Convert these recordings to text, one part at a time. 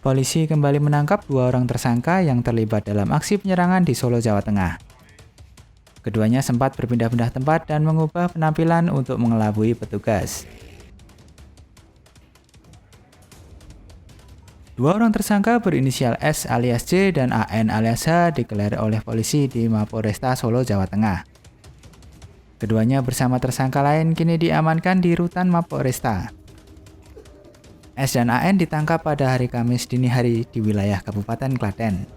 Polisi kembali menangkap 2 orang tersangka yang terlibat dalam aksi penyerangan di Solo, Jawa Tengah. Keduanya sempat berpindah-pindah tempat dan mengubah penampilan untuk mengelabui petugas. 2 orang tersangka berinisial S alias J dan AN alias H digelar oleh polisi di Mapolresta Solo, Jawa Tengah. Keduanya bersama tersangka lain kini diamankan di rutan Mapolresta. S dan AN ditangkap pada hari Kamis dini hari di wilayah Kabupaten Klaten.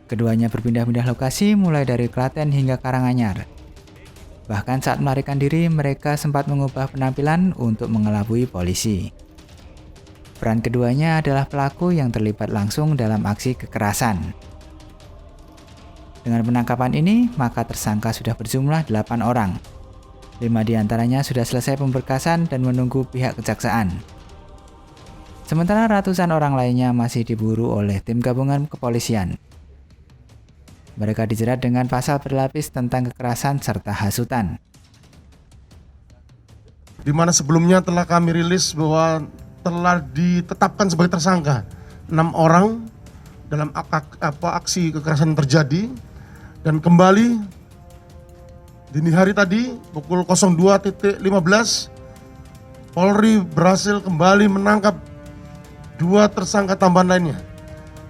Keduanya berpindah-pindah lokasi mulai dari Klaten hingga Karanganyar. Bahkan saat melarikan diri, mereka sempat mengubah penampilan untuk mengelabui polisi. Peran keduanya adalah pelaku yang terlibat langsung dalam aksi kekerasan. Dengan penangkapan ini, maka tersangka sudah berjumlah 8 orang. 5 diantaranya sudah selesai pemberkasan dan menunggu pihak kejaksaan. Sementara ratusan orang lainnya masih diburu oleh tim gabungan kepolisian. Mereka dijerat dengan pasal berlapis tentang kekerasan serta hasutan. Di mana sebelumnya telah kami rilis bahwa telah ditetapkan sebagai tersangka 6 orang dalam aksi kekerasan terjadi, dan kembali dini hari tadi pukul 02.15 Polri berhasil kembali menangkap 2 tersangka tambahan lainnya,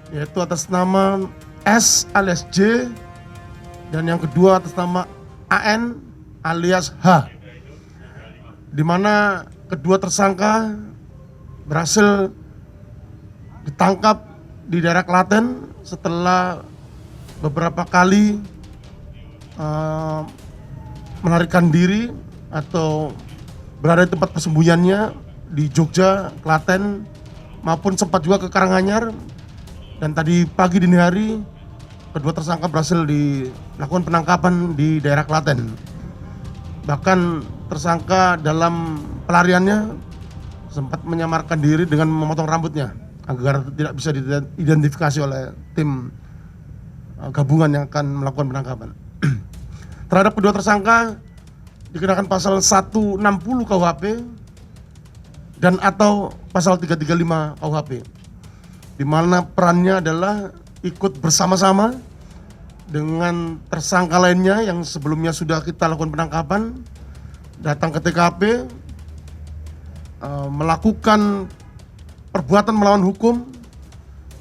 yaitu atas nama S alias J dan yang kedua atas nama AN alias H, di mana kedua tersangka berhasil ditangkap di daerah Klaten setelah beberapa kali melarikan diri atau berada di tempat persembunyiannya di Jogja, Klaten, maupun sempat juga ke Karanganyar. Dan tadi pagi dini hari kedua tersangka berhasil dilakukan penangkapan di daerah Klaten. Bahkan tersangka dalam pelariannya sempat menyamarkan diri dengan memotong rambutnya agar tidak bisa diidentifikasi oleh tim gabungan yang akan melakukan penangkapan. Terhadap kedua tersangka dikenakan pasal 160 KUHP dan atau pasal 335 KUHP, di mana perannya adalah ikut bersama-sama dengan tersangka lainnya yang sebelumnya sudah kita lakukan penangkapan, datang ke TKP, melakukan perbuatan melawan hukum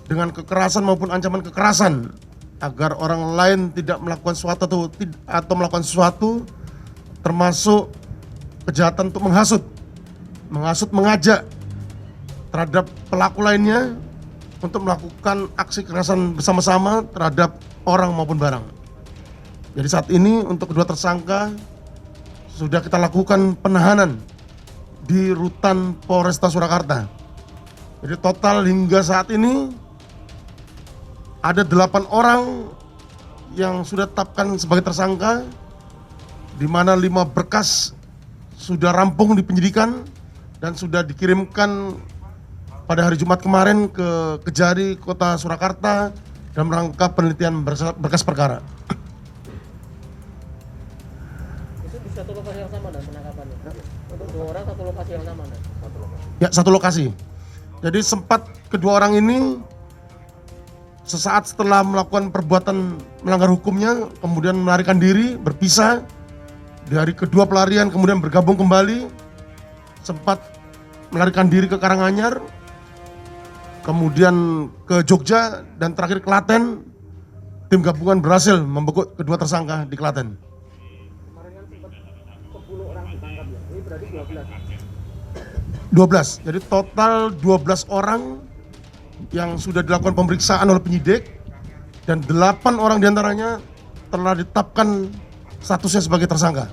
dengan kekerasan maupun ancaman kekerasan agar orang lain tidak melakukan sesuatu atau melakukan sesuatu, termasuk kejahatan untuk menghasut, mengajak terhadap pelaku lainnya untuk melakukan aksi kekerasan bersama-sama terhadap orang maupun barang. Jadi saat ini untuk kedua tersangka sudah kita lakukan penahanan di rutan Polresta Surakarta. Jadi total hingga saat ini ada 8 orang yang sudah ditetapkan sebagai tersangka, di mana 5 berkas sudah rampung di penyidikan dan sudah dikirimkan pada hari Jumat kemarin ke Kejari Kota Surakarta dalam rangka penelitian berkas perkara. Itu di satu lokasi yang sama dan penangkapannya? Untuk 2 orang satu lokasi yang sama? Ya, satu lokasi. Jadi sempat kedua orang ini sesaat setelah melakukan perbuatan melanggar hukumnya, kemudian melarikan diri, berpisah. Di hari kedua pelarian kemudian bergabung kembali, sempat melarikan diri ke Karanganyar, kemudian ke Jogja, dan terakhir Klaten. Tim gabungan berhasil membekuk kedua tersangka di Klaten. Kemarin kan sempat 10 orang ditangkap ya, ini berarti 12. Jadi total 12 orang yang sudah dilakukan pemeriksaan oleh penyidik, dan 8 orang diantaranya telah ditetapkan statusnya sebagai tersangka.